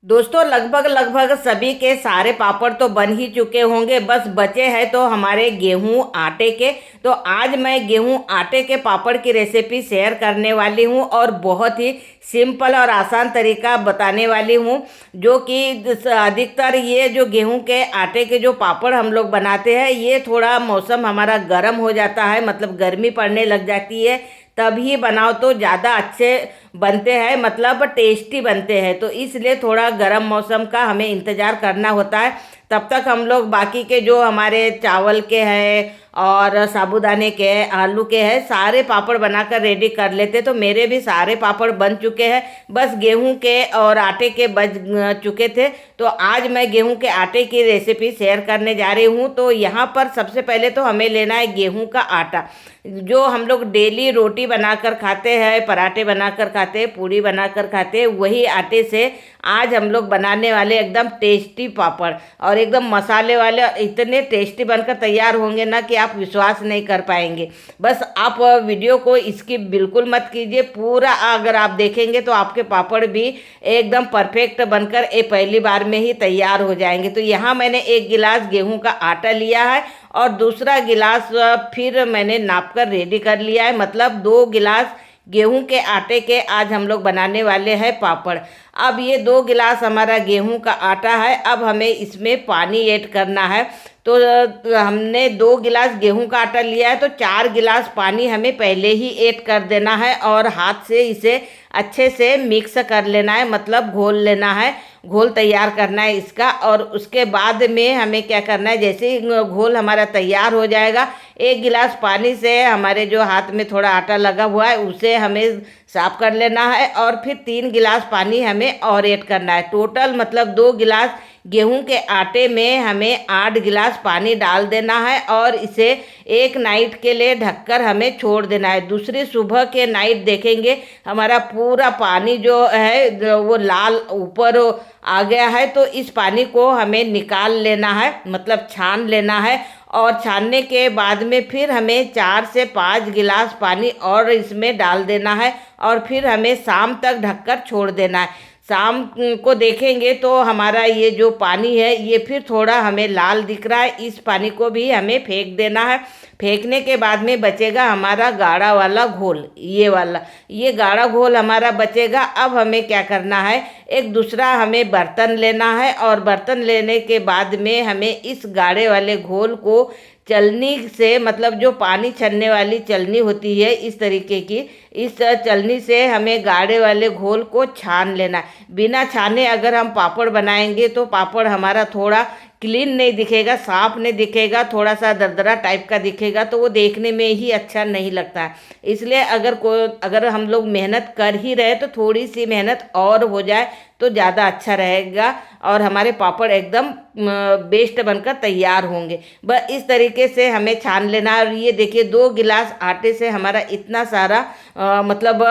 दोस्तों लगभग लगभग सभी के सारे पापड़ तो बन ही चुके होंगे, बस बचे हैं तो हमारे गेहूं आटे के। तो आज मैं गेहूं आटे के पापड़ की रेसिपी शेयर करने वाली हूं और बहुत ही सिंपल और आसान तरीका बताने वाली हूं। जो कि अधिकतर ये जो गेहूं के आटे के जो पापड़ हम लोग बनाते हैं, ये थोड़ा मौसम हमारा गर्म हो जाता है, मतलब गर्मी पड़ने लग जाती है, तभी बनाओ तो ज़्यादा अच्छे बनते हैं, मतलब टेस्टी बनते हैं। तो इसलिए थोड़ा गर्म मौसम का हमें इंतज़ार करना होता है। तब तक हम लोग बाकी के जो हमारे चावल के हैं और साबूदाने के हैं, आलू के हैं, सारे पापड़ बनाकर रेडी कर लेते। तो मेरे भी सारे पापड़ बन चुके हैं, बस गेहूं के और आटे के बच चुके थे। तो आज मैं गेहूं के आटे की रेसिपी शेयर करने जा रही हूं। तो यहाँ पर सबसे पहले तो हमें लेना है गेहूं का आटा। जो हम लोग डेली रोटी बनाकर खाते हैं, पराठे बनाकर खाते हैं, पूड़ी बनाकर खाते हैं, वही आटे से आज हम लोग बनाने वाले एकदम टेस्टी पापड़, और एकदम मसाले वाले, इतने टेस्टी बनकर तैयार होंगे ना कि आप विश्वास नहीं कर पाएंगे। बस आप वीडियो को स्किप बिल्कुल मत कीजिए, पूरा अगर आप देखेंगे तो आपके पापड़ भी एकदम परफेक्ट बनकर पहली बार में ही तैयार हो जाएंगे। तो यहाँ मैंने 1 गिलास गेहूं का आटा लिया है और दूसरा गिलास फिर मैंने नाप कर रेडी कर लिया है, मतलब 2 गिलास गेहूं के आटे के आज हम लोग बनाने वाले हैं पापड़। अब ये 2 गिलास हमारा गेहूं का आटा है, अब हमें इसमें पानी ऐड करना है। तो हमने 2 गिलास गेहूं का आटा लिया है, तो 4 गिलास पानी हमें पहले ही ऐड कर देना है और हाथ से इसे अच्छे से मिक्स कर लेना है, मतलब घोल लेना है, घोल तैयार करना है इसका। और उसके बाद में हमें क्या करना है, जैसे ही घोल हमारा तैयार हो जाएगा, 1 गिलास पानी से हमारे जो हाथ में थोड़ा आटा लगा हुआ है उसे हमें साफ कर लेना है, और फिर 3 गिलास पानी हमें और ऐड करना है। टोटल मतलब 2 गिलास गेहूं के आटे में हमें 8 गिलास पानी डाल देना है और इसे एक नाइट के लिए ढककर हमें छोड़ देना है। दूसरी सुबह के नाइट देखेंगे हमारा पूरा पानी जो है वो लाल ऊपर आ गया है। तो इस पानी को हमें निकाल लेना है, मतलब छान लेना है, और छानने के बाद में फिर हमें 4 से 5 गिलास पानी और इसमें डाल देना है, और फिर हमें शाम तक ढककर छोड़ देना है। शाम को देखेंगे तो हमारा ये जो पानी है ये फिर थोड़ा हमें लाल दिख रहा है, इस पानी को भी हमें फेंक देना है। फेंकने के बाद में बचेगा हमारा गाढ़ा वाला घोल, ये वाला, ये गाढ़ा घोल हमारा बचेगा। अब हमें क्या करना है, एक दूसरा हमें बर्तन लेना है, और बर्तन लेने के बाद में हमें इस गाढ़े वाले घोल को चलनी से, मतलब जो पानी छन्ने वाली चलनी होती है इस तरीके की, इस चलनी से हमें गाढ़े वाले घोल को छान लेना है। बिना छाने अगर हम पापड़ बनाएंगे तो पापड़ हमारा थोड़ा क्लीन नहीं दिखेगा, साफ नहीं दिखेगा, थोड़ा सा दरदरा टाइप का दिखेगा, तो वो देखने में ही अच्छा नहीं लगता है। इसलिए अगर हम लोग मेहनत कर ही रहे तो थोड़ी सी मेहनत और हो जाए तो ज़्यादा अच्छा रहेगा, और हमारे पापड़ एकदम बेस्ट बनकर तैयार होंगे। बस इस तरीके से हमें छान लेना है। और ये देखिए 2 गिलास आटे से हमारा इतना सारा मतलब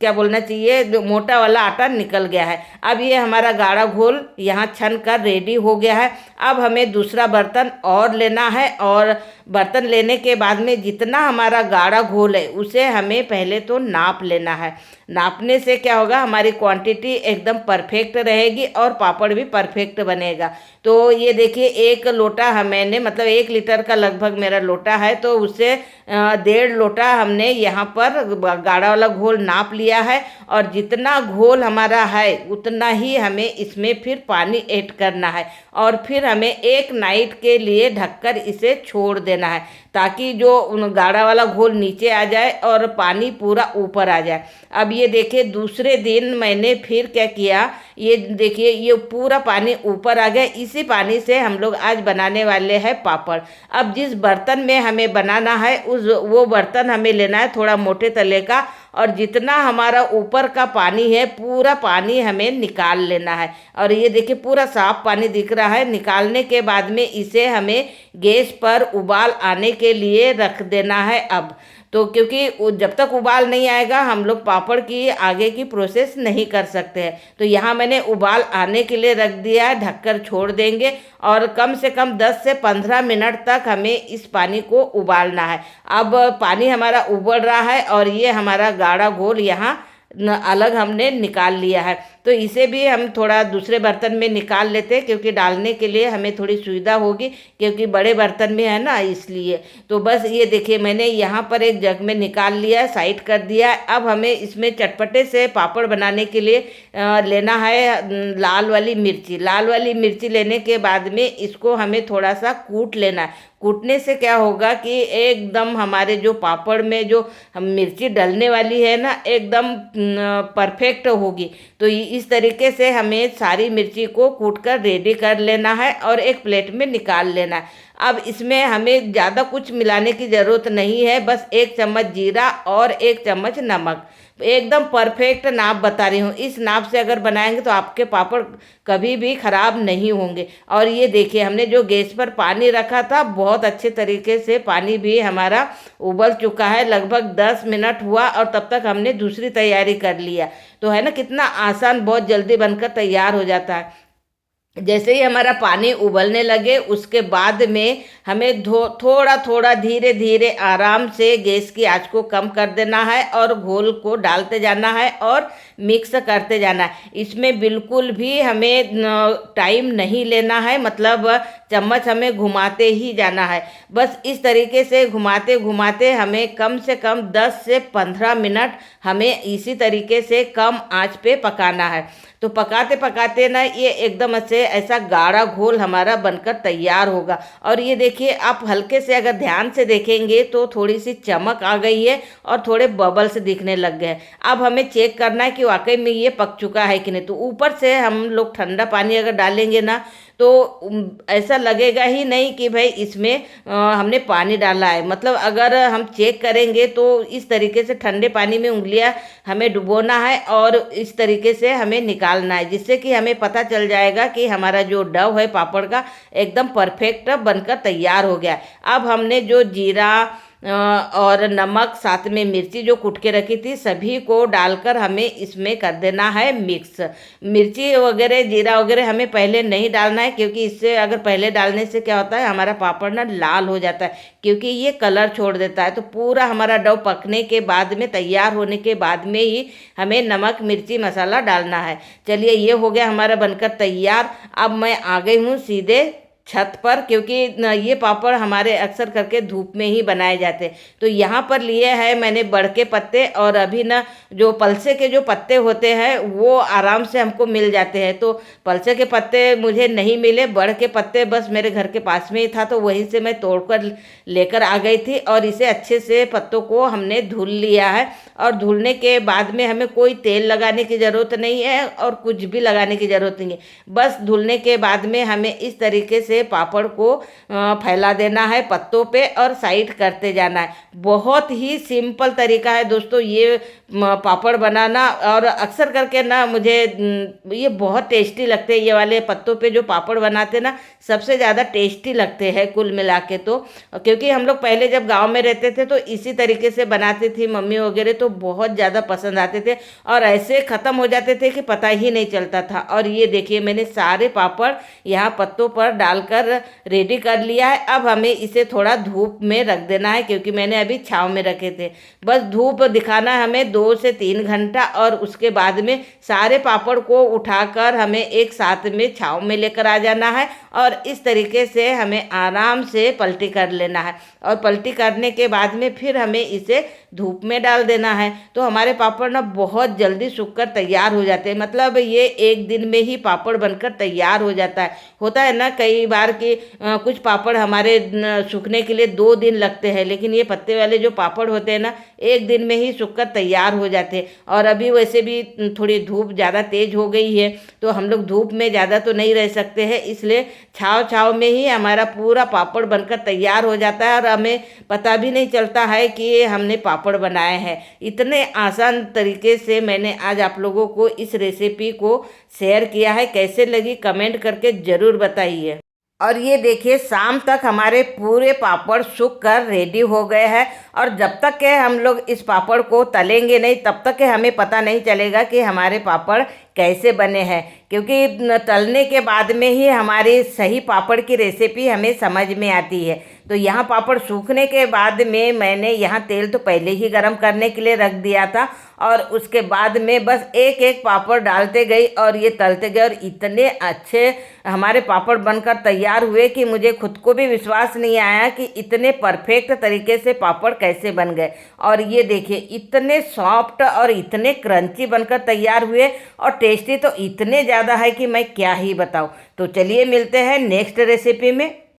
क्या बोलना चाहिए, जो मोटा वाला आटा निकल गया है। अब ये हमारा गाढ़ा घोल यहाँ छन कर रेडी हो गया है। अब हमें दूसरा बर्तन और लेना है, और बर्तन लेने के बाद में जितना हमारा गाढ़ा घोल है उसे हमें पहले तो नाप लेना है। नापने से क्या होगा, हमारी क्वांटिटी एकदम परफेक्ट रहेगी और पापड़ भी परफेक्ट बनेगा। तो ये देखिए 1 लोटा मैंने, मतलब 1 लीटर का लगभग मेरा लोटा है, तो उससे 1.5 लोटा हमने यहाँ पर गाढ़ा वाला घोल नाप लिया है। और जितना घोल हमारा है उतना ही हमें इसमें फिर पानी ऐड करना है, और फिर हमें एक नाइट के लिए ढककर इसे छोड़ देना है, ताकि जो गाढ़ा वाला घोल नीचे आ जाए और पानी पूरा ऊपर आ जाए। अब ये देखिए दूसरे दिन मैंने फिर क्या किया, ये देखिए ये पूरा पानी ऊपर आ गया। इसी पानी से हम लोग आज बनाने वाले हैं पापड़। अब जिस बर्तन में हमें बनाना है वो बर्तन हमें लेना है थोड़ा मोटे तले का, और जितना हमारा ऊपर का पानी है पूरा पानी हमें निकाल लेना है। और ये देखिए पूरा साफ पानी दिख रहा है। निकालने के बाद में इसे हमें गैस पर उबाल आने के लिए रख देना है। अब तो क्योंकि जब तक उबाल नहीं आएगा हम लोग पापड़ की आगे की प्रोसेस नहीं कर सकते हैं। तो यहाँ मैंने उबाल आने के लिए रख दिया है, ढककर छोड़ देंगे, और कम से कम 10 से 15 मिनट तक हमें इस पानी को उबालना है। अब पानी हमारा उबल रहा है और ये हमारा गाढ़ा घोल यहाँ अलग हमने निकाल लिया है। तो इसे भी हम थोड़ा दूसरे बर्तन में निकाल लेते हैं, क्योंकि डालने के लिए हमें थोड़ी सुविधा होगी, क्योंकि बड़े बर्तन में है ना, इसलिए। तो बस ये देखिए, मैंने यहाँ पर एक जग में निकाल लिया, साइड कर दिया। अब हमें इसमें चटपटे से पापड़ बनाने के लिए लेना है लाल वाली मिर्ची। लाल वाली मिर्ची लेने के बाद में इसको हमें थोड़ा सा कूट लेना है। कूटने से क्या होगा कि एकदम हमारे जो पापड़ में जो हम मिर्ची डलने वाली है ना, एकदम परफेक्ट होगी। तो इस तरीके से हमें सारी मिर्ची को कूट कर रेडी कर लेना है और एक प्लेट में निकाल लेना है। अब इसमें हमें ज़्यादा कुछ मिलाने की ज़रूरत नहीं है, बस 1 चम्मच जीरा और 1 चम्मच नमक। एकदम परफेक्ट नाप बता रही हूँ, इस नाप से अगर बनाएंगे तो आपके पापड़ कभी भी ख़राब नहीं होंगे। और ये देखिए, हमने जो गैस पर पानी रखा था, बहुत अच्छे तरीके से पानी भी हमारा उबल चुका है। लगभग 10 मिनट हुआ और तब तक हमने दूसरी तैयारी कर लिया। तो है ना, कितना आसान, बहुत जल्दी बनकर तैयार हो जाता है। जैसे ही हमारा पानी उबलने लगे, उसके बाद में हमें थोड़ा थोड़ा धीरे धीरे आराम से गैस की आंच को कम कर देना है और घोल को डालते जाना है और मिक्स करते जाना है। इसमें बिल्कुल भी हमें टाइम नहीं लेना है, मतलब चम्मच हमें घुमाते ही जाना है। बस इस तरीके से घुमाते घुमाते हमें कम से कम 10 से 15 मिनट हमें इसी तरीके से कम आंच पे पकाना है। तो पकाते पकाते ना ये एकदम से ऐसा गाढ़ा घोल हमारा बनकर तैयार होगा। और ये देखिए, आप हल्के से अगर ध्यान से देखेंगे तो थोड़ी सी चमक आ गई है और थोड़े बबल्स दिखने लग गए हैं। अब हमें चेक करना है कि वाकई में ये पक चुका है कि नहीं। तो ऊपर से हम लोग ठंडा पानी अगर डालेंगे ना, तो ऐसा लगेगा ही नहीं कि भाई इसमें हमने पानी डाला है। मतलब अगर हम चेक करेंगे तो इस तरीके से ठंडे पानी में उंगलियां हमें डुबोना है और इस तरीके से हमें निकालना है, जिससे कि हमें पता चल जाएगा कि हमारा जो डो है पापड़ का एकदम परफेक्ट बनकर तैयार हो गया। अब हमने जो जीरा और नमक, साथ में मिर्ची जो कूट के रखी थी, सभी को डालकर हमें इसमें कर देना है मिक्स। मिर्ची वगैरह, जीरा वगैरह हमें पहले नहीं डालना है, क्योंकि इससे अगर पहले डालने से क्या होता है, हमारा पापड़ ना लाल हो जाता है, क्योंकि ये कलर छोड़ देता है। तो पूरा हमारा डो पकने के बाद में, तैयार होने के बाद में ही हमें नमक, मिर्ची, मसाला डालना है। चलिए, ये हो गया हमारा बनकर तैयार। अब मैं आ गई हूँ सीधे छत पर, क्योंकि ये पापड़ हमारे अक्सर करके धूप में ही बनाए जाते हैं। तो यहाँ पर लिए हैं मैंने बड़ के पत्ते, और अभी ना जो पलसे के जो पत्ते होते हैं वो आराम से हमको मिल जाते हैं। तो पलसे के पत्ते मुझे नहीं मिले, बड़ के पत्ते बस मेरे घर के पास में ही था, तो वहीं से मैं तोड़कर लेकर आ गई थी। और इसे अच्छे से पत्तों को हमने धुल लिया है। और धुलने के बाद में हमें कोई तेल लगाने की ज़रूरत नहीं है और कुछ भी लगाने की ज़रूरत नहीं है। बस धुलने के बाद में हमें इस तरीके से पापड़ को फैला देना है पत्तों पे और साइड करते जाना है। बहुत ही सिंपल तरीका है दोस्तों ये पापड़ बनाना। और अक्सर करके ना मुझे ये बहुत टेस्टी लगते हैं, ये वाले पत्तों पे जो पापड़ बनाते ना, सबसे ज़्यादा टेस्टी लगते हैं कुल मिला के। तो क्योंकि हम लोग पहले जब गांव में रहते थे तो इसी तरीके से बनाती थी मम्मी वगैरह, तो बहुत ज़्यादा पसंद आते थे और ऐसे ख़त्म हो जाते थे कि पता ही नहीं चलता था। और ये देखिए, मैंने सारे पापड़ यहाँ पत्तों पर डालकर रेडी कर लिया है। अब हमें इसे थोड़ा धूप में रख देना है, क्योंकि मैंने अभी छाँव में रखे थे। बस धूप दिखाना है हमें 2 से 3 घंटा, और उसके बाद में सारे पापड़ को उठाकर हमें एक साथ में छाँव में लेकर आ जाना है। और इस तरीके से हमें आराम से पलटी कर लेना है। और पलटी करने के बाद में फिर हमें इसे धूप में डाल देना है। तो हमारे पापड़ ना बहुत जल्दी सूखकर तैयार हो जाते हैं। मतलब ये एक दिन में ही पापड़ बनकर तैयार हो जाता है। होता है ना कई बार कि कुछ पापड़ हमारे सूखने के लिए 2 दिन लगते हैं, लेकिन ये पत्ते वाले जो पापड़ होते हैं ना, एक दिन में ही सूखकर तैयार हो जाते हैं। और अभी वैसे भी थोड़ी धूप ज़्यादा तेज हो गई है, तो हम लोग धूप में ज़्यादा तो नहीं रह सकते हैं, इसलिए छाँव छाँव में ही हमारा पूरा पापड़ बनकर तैयार हो जाता है और हमें पता भी नहीं चलता है कि हमने पापड़ बनाए हैं। इतने आसान तरीके से मैंने आज आप लोगों को इस रेसिपी को शेयर किया है। कैसे लगी कमेंट करके ज़रूर बताइए। और ये देखिए, शाम तक हमारे पूरे पापड़ सूख कर रेडी हो गए हैं। और जब तक के हम लोग इस पापड़ को तलेंगे नहीं, तब तक के हमें पता नहीं चलेगा कि हमारे पापड़ कैसे बने हैं, क्योंकि तलने के बाद में ही हमारी सही पापड़ की रेसिपी हमें समझ में आती है। तो यहाँ पापड़ सूखने के बाद में मैंने यहाँ तेल तो पहले ही गरम करने के लिए रख दिया था, और उसके बाद में बस एक एक पापड़ डालते गई और ये तलते गए, और इतने अच्छे हमारे पापड़ बनकर तैयार हुए कि मुझे खुद को भी विश्वास नहीं आया कि इतने परफेक्ट तरीके से पापड़ कैसे बन गए। और ये देखिए इतने सॉफ्ट और इतने क्रंची बनकर तैयार हुए, और टेस्टी तो इतने ज़्यादा है कि मैं क्या ही बताऊँ। तो चलिए मिलते हैं नेक्स्ट रेसिपी में।